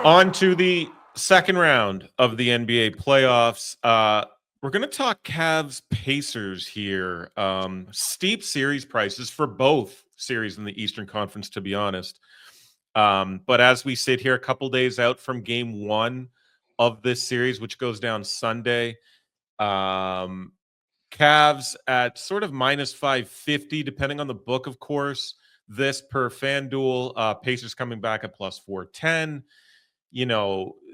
On to the second round of the NBA playoffs. We're going to talk Cavs Pacers here. Steep series prices for both series in the Eastern Conference, to be honest. But as we sit here a couple days out from game one of this series, which goes down Sunday, Cavs at sort of minus 550, depending on the book, of course. This per FanDuel. Pacers coming back at plus 410.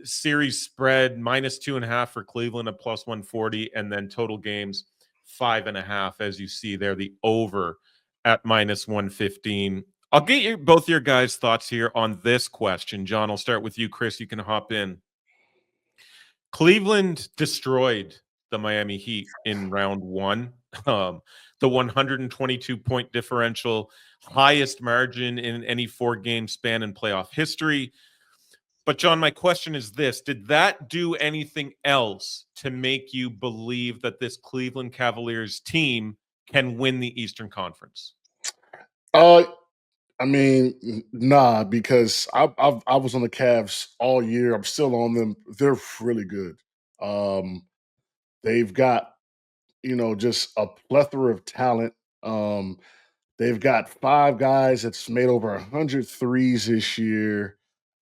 Series spread minus 2.5 for Cleveland at plus 140, and then total games 5.5, as you see there, the over at minus 115. I'll get both your guys' thoughts here on this question. John, I'll start with you. Chris, you can hop in. Cleveland destroyed the Miami Heat in round one. The 122-point differential, highest margin in any four-game span in playoff history. But, John, my question is this. Did that do anything else to make you believe that this Cleveland Cavaliers team can win the Eastern Conference? Nah, because I was on the Cavs all year. I'm still on them. They're really good. They've got, just a plethora of talent. They've got five guys that's made over 100 threes this year.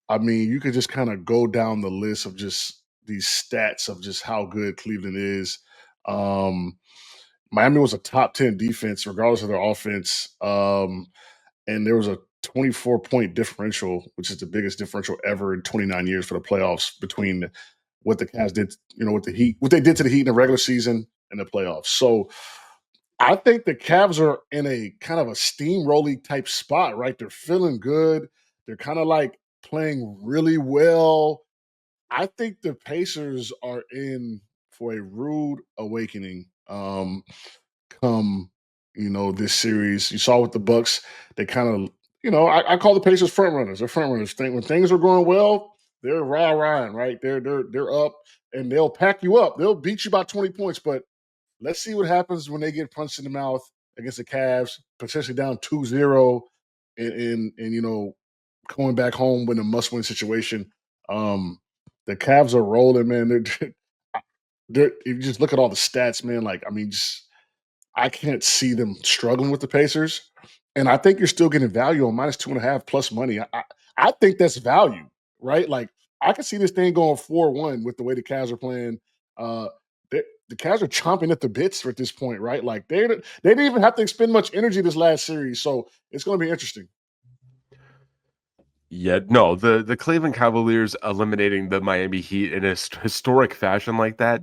I mean, you could just kind of go down the list of just these stats of just how good Cleveland is. Miami was a top 10 defense, regardless of their offense. And there was a 24-point differential, which is the biggest differential ever in 29 years for the playoffs between what the Cavs did, with the Heat, what they did to the Heat in the regular season and the playoffs. So I think the Cavs are in a kind of a steamrolling type spot, right? They're feeling good. They're kind of like playing really well. I think the Pacers are in for a rude awakening. Come this series. You saw with the Bucks, they kind of, I call the Pacers front runners. They're front runners. When things are going well, they're rah-rahing, right? They're up and they'll pack you up. They'll beat you by 20 points, but let's see what happens when they get punched in the mouth against the Cavs, potentially down 2-0 and going back home with a must-win situation. The Cavs are rolling, man. If you just look at all the stats, man, I can't see them struggling with the Pacers. And I think you're still getting value on minus 2.5 plus money. I think that's value, right? Like, I can see this thing going 4-1 with the way the Cavs are playing. The Cavs are chomping at the bits at this point, right? Like, they didn't even have to expend much energy this last series. So it's going to be interesting. Yeah, no, the Cleveland Cavaliers eliminating the Miami Heat in a historic fashion like that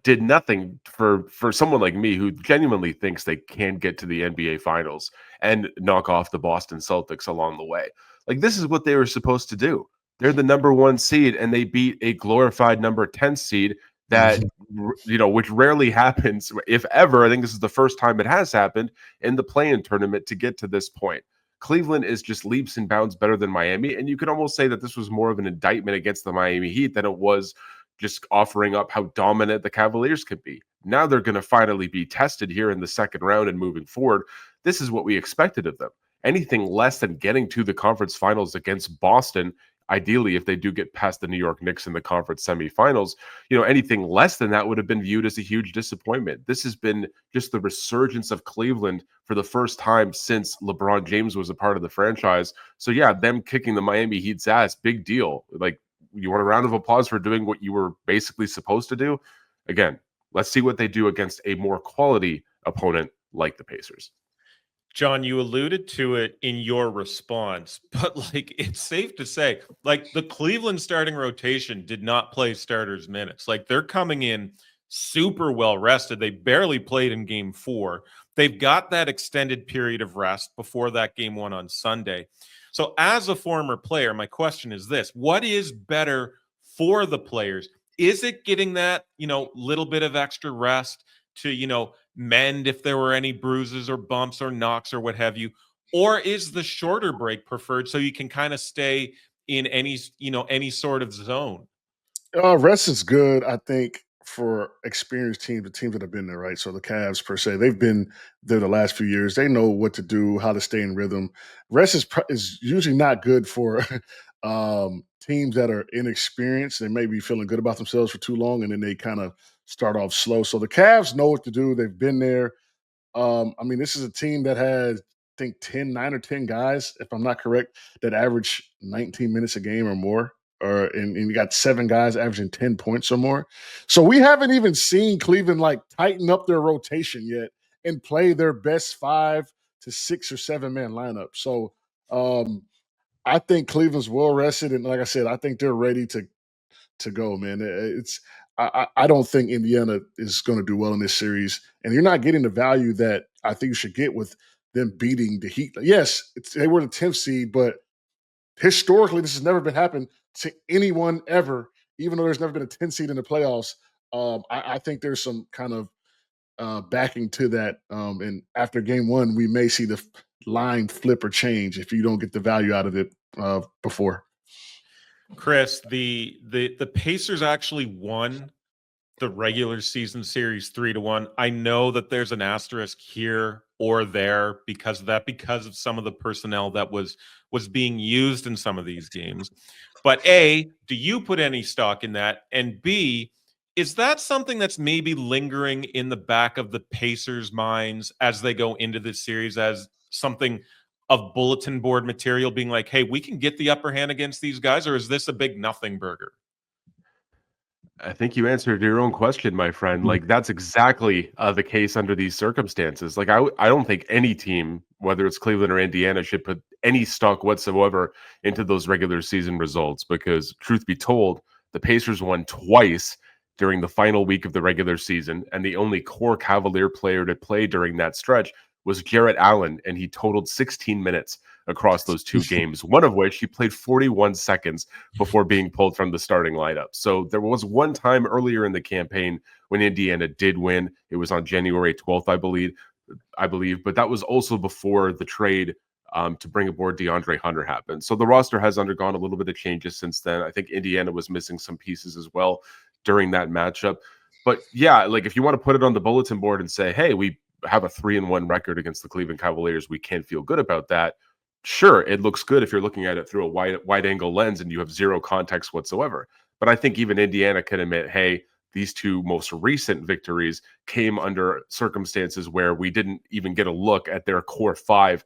did nothing for someone like me who genuinely thinks they can get to the NBA Finals and knock off the Boston Celtics along the way. Like, this is what they were supposed to do. They're the number 1 seed, and they beat a glorified number 10 seed that, which rarely happens, if ever. I think this is the first time it has happened in the play-in tournament to get to this point. Cleveland is just leaps and bounds better than Miami, and you could almost say that this was more of an indictment against the Miami Heat than it was just offering up how dominant the Cavaliers could be. Now they're going to finally be tested here in the second round and moving forward. This is what we expected of them. Anything less than getting to the conference finals against Boston, ideally if they do get past the New York Knicks in the conference semifinals, anything less than that would have been viewed as a huge disappointment. This has been just the resurgence of Cleveland for the first time since LeBron James was a part of the franchise. So yeah, them kicking the Miami Heat's ass, big deal. Like, you want a round of applause for doing what you were basically supposed to do? Again, let's see what they do against a more quality opponent like the Pacers. John, you alluded to it in your response, but it's safe to say, the Cleveland starting rotation did not play starters minutes. They're coming in super well rested. They barely played in game 4. They've got that extended period of rest before that game 1 on Sunday. So as a former player, my question is this: what is better for the players? Is it getting that, little bit of extra rest to, mend if there were any bruises or bumps or knocks or what have you? Or is the shorter break preferred so you can kind of stay in any sort of zone? Rest is good, I think, for experienced teams, the teams that have been there, right? So the Cavs, per se, they've been there the last few years. They know what to do, how to stay in rhythm. Rest is usually not good for teams that are inexperienced, they may be feeling good about themselves for too long, and then they kind of start off slow. So the Cavs know what to do. They've been there. I mean, this is a team that has, I think, 9 or 10 guys, if I'm not correct, that average 19 minutes a game or more. And you got 7 guys averaging 10 points or more. So we haven't even seen Cleveland like tighten up their rotation yet and play their best 5 to 6 or 7 man lineup. So I think Cleveland's well rested, and like I said, I think they're ready to go, man. I don't think Indiana is going to do well in this series, and you're not getting the value that I think you should get with them beating the Heat. Yes, they were the 10th seed, but historically, this has never been happened to anyone ever. Even though there's never been a 10 seed in the playoffs, I think there's some kind of backing to that. And after game 1, we may see the line flip or change if you don't get the value out of it before. Chris, the Pacers actually won the regular season series 3-1. I know that there's an asterisk here or there because of that, because of some of the personnel that was being used in some of these games. But A, do you put any stock in that? And B, is that something that's maybe lingering in the back of the Pacers' minds as they go into this series as something of bulletin board material, being like, hey, we can get the upper hand against these guys, or is this a big nothing burger? I think you answered your own question, my friend. Like that's exactly the case under these circumstances. Like I don't think any team, whether it's Cleveland or Indiana, should put any stock whatsoever into those regular season results because, truth be told, the Pacers won twice during the final week of the regular season, and the only core Cavalier player to play during that stretch was Jarrett Allen, and he totaled 16 minutes across those 2 games, one of which he played 41 seconds before being pulled from the starting lineup. So there was one time earlier in the campaign when Indiana did win. It was on January 12th, I believe, but that was also before the trade to bring aboard DeAndre Hunter happened. So the roster has undergone a little bit of changes since then. I think Indiana was missing some pieces as well during that matchup. But yeah, like if you want to put it on the bulletin board and say, hey, we have a 3-1 record against the Cleveland Cavaliers, we can feel good about that. Sure, it looks good if you're looking at it through a wide angle lens and you have zero context whatsoever. But I think even Indiana can admit, hey, these 2 most recent victories came under circumstances where we didn't even get a look at their core 5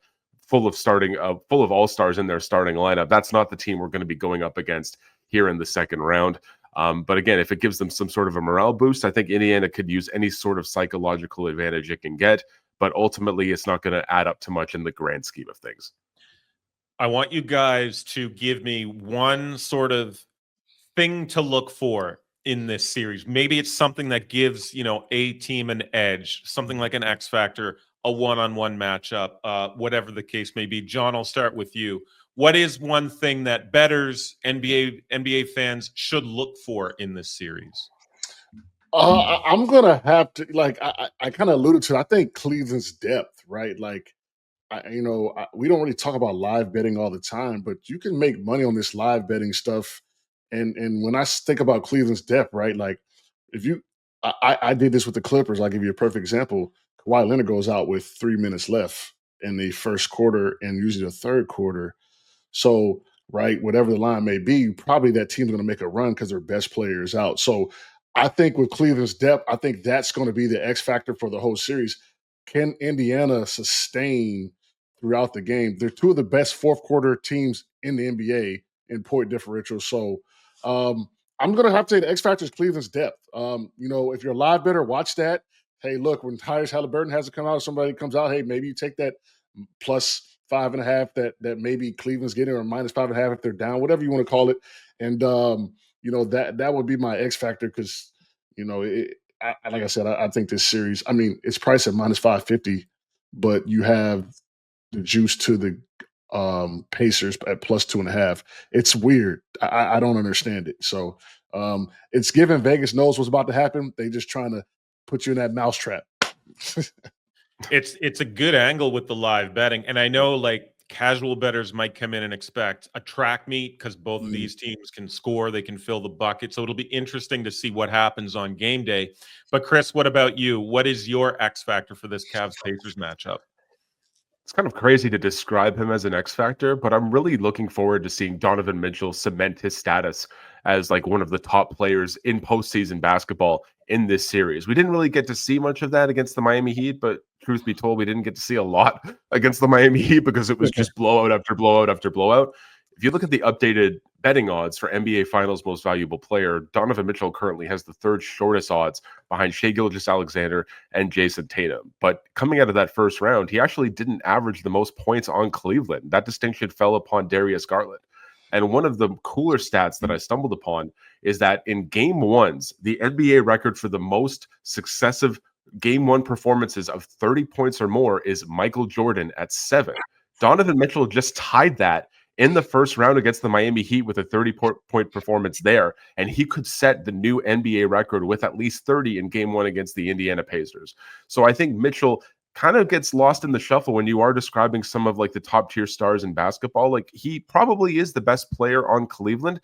full of all-stars in their starting lineup. That's not the team we're going to be going up against here in the second round. But again, if it gives them some sort of a morale boost, I think Indiana could use any sort of psychological advantage it can get. But ultimately, it's not going to add up to much in the grand scheme of things. I want you guys to give me one sort of thing to look for in this series. Maybe it's something that gives, a team an edge, something like an X factor, a one-on-one matchup, whatever the case may be. John, I'll start with you. What is one thing that bettors, NBA fans should look for in this series? I'm gonna have to I kind of alluded to it. I think Cleveland's depth, right? Like we don't really talk about live betting all the time, but you can make money on this live betting stuff. And when I think about Cleveland's depth, right? Like if you, I did this with the Clippers. I'll give you a perfect example. Kawhi Leonard goes out with 3 minutes left in the first quarter and usually the third quarter. So, right, whatever the line may be, probably that team's going to make a run because their best player is out. So, I think with Cleveland's depth, I think that's going to be the X factor for the whole series. Can Indiana sustain throughout the game? They're 2 of the best fourth quarter teams in the NBA in point differential. So, I'm going to have to say the X factor is Cleveland's depth. If you're a live better, watch that. Hey, look, when Tyrese Haliburton has to come out, somebody comes out, hey, maybe you take that plus 5.5 that maybe Cleveland's getting, or minus 5.5 if they're down, whatever you want to call it. And that would be my X factor because like I said, I think this series. I mean, it's priced at minus 550, but you have the juice to the Pacers at plus 2.5. It's weird. I don't understand it. So it's given Vegas knows what's about to happen. They just trying to put you in that mousetrap. It's a good angle with the live betting, and I know like casual bettors might come in and expect a track meet because both of these teams can score, they can fill the bucket, so it'll be interesting to see what happens on game day. But Chris, what about you? What is your X factor for this Cavs Pacers matchup? It's kind of crazy to describe him as an X factor, but I'm really looking forward to seeing Donovan Mitchell cement his status as like one of the top players in postseason basketball in this series. We didn't really get to see much of that against the Miami Heat, but truth be told, we didn't get to see a lot against the Miami Heat because it was just blowout after blowout after blowout. If you look at the updated betting odds for NBA Finals Most Valuable Player, Donovan Mitchell currently has the third shortest odds behind Shai Gilgeous-Alexander and Jason Tatum. But coming out of that first round, he actually didn't average the most points on Cleveland. That distinction fell upon Darius Garland. And one of the cooler stats that I stumbled upon is that in game ones, the NBA record for the most successive game one performances of 30 points or more is Michael Jordan at 7. Donovan Mitchell just tied that in the first round against the Miami Heat with a 30-point performance there, and he could set the new NBA record with at least 30 in game one against the Indiana Pacers. So I think Mitchell kind of gets lost in the shuffle when you are describing some of like the top tier stars in basketball. Like he probably is the best player on Cleveland,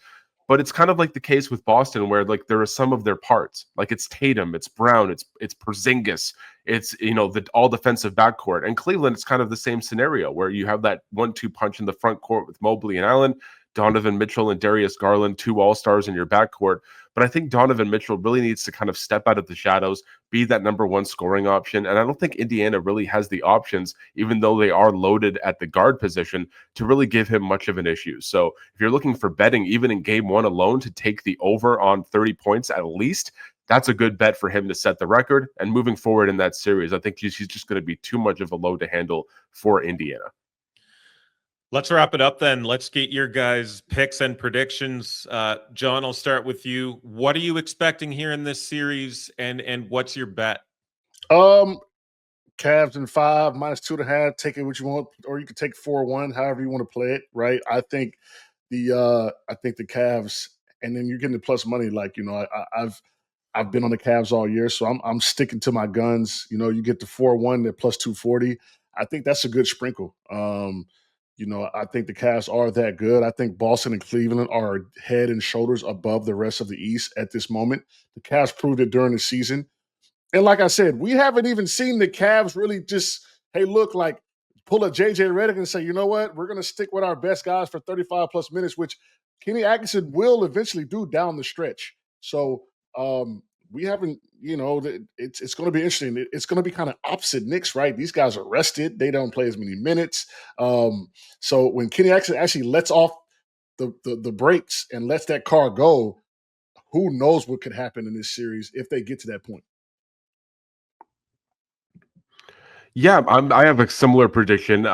but it's kind of like the case with Boston where like there are some of their parts. Like it's Tatum, it's Brown, it's Porzingis, it's the all defensive backcourt. And Cleveland, it's kind of the same scenario where you have that 1-2 punch in the front court with Mobley and Allen, Donovan Mitchell and Darius Garland, 2 all-stars in your backcourt. But I think Donovan Mitchell really needs to kind of step out of the shadows, be that number one scoring option. And I don't think Indiana really has the options, even though they are loaded at the guard position, to really give him much of an issue. So if you're looking for betting, even in game one alone, to take the over on 30 points at least, that's a good bet for him to set the record. And moving forward in that series, I think he's just going to be too much of a load to handle for Indiana. Let's wrap it up then. Let's get your guys' picks and predictions. John, I'll start with you. What are you expecting here in this series, and what's your bet? Cavs in 5, -2.5. Take it what you want, or you can take 4-1, however you want to play it. Right? I think the Cavs, and then you're getting the plus money. Like I've been on the Cavs all year, so I'm sticking to my guns. You get the 4-1 at plus 240. I think that's a good sprinkle. I think the Cavs are that good. I think Boston and Cleveland are head and shoulders above the rest of the East at this moment. The Cavs proved it during the season. And like I said, we haven't even seen the Cavs really just, hey, look, like pull a JJ Redick and say, you know what, we're going to stick with our best guys for 35 plus minutes, which Kenny Atkinson will eventually do down the stretch. So we haven't, it's going to be interesting. It's going to be kind of opposite Knicks, right? These guys are rested. They don't play as many minutes. So when Kenny Atkinson actually lets off the brakes and lets that car go, who knows what could happen in this series if they get to that point. Yeah, I have a similar prediction.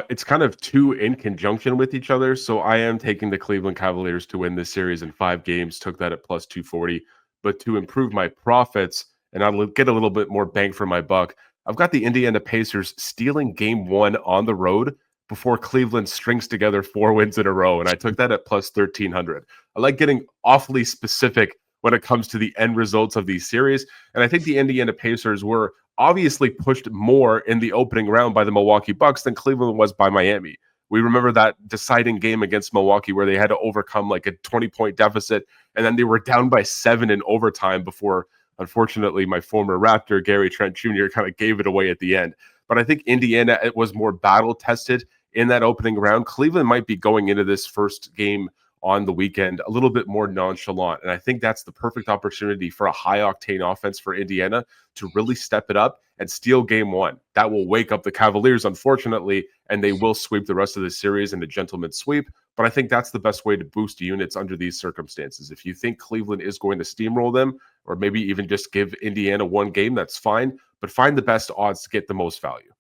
It's kind of two in conjunction with each other. So I am taking the Cleveland Cavaliers to win this series in 5 games, took that at plus 240. But to improve my profits, and I'll get a little bit more bang for my buck, I've got the Indiana Pacers stealing game 1 on the road before Cleveland strings together 4 wins in a row. And I took that at plus 1,300. I like getting awfully specific when it comes to the end results of these series. And I think the Indiana Pacers were obviously pushed more in the opening round by the Milwaukee Bucks than Cleveland was by Miami. We remember that deciding game against Milwaukee where they had to overcome like a 20-point deficit, and then they were down by 7 in overtime before, unfortunately, my former Raptor, Gary Trent Jr., kind of gave it away at the end. But I think Indiana, it was more battle-tested in that opening round. Cleveland might be going into this first game on the weekend a little bit more nonchalant. And I think that's the perfect opportunity for a high-octane offense for Indiana to really step it up and steal game 1. That will wake up the Cavaliers, unfortunately, and they will sweep the rest of the series in a gentleman's sweep. But I think that's the best way to boost units under these circumstances. If you think Cleveland is going to steamroll them, or maybe even just give Indiana 1 game, that's fine. But find the best odds to get the most value.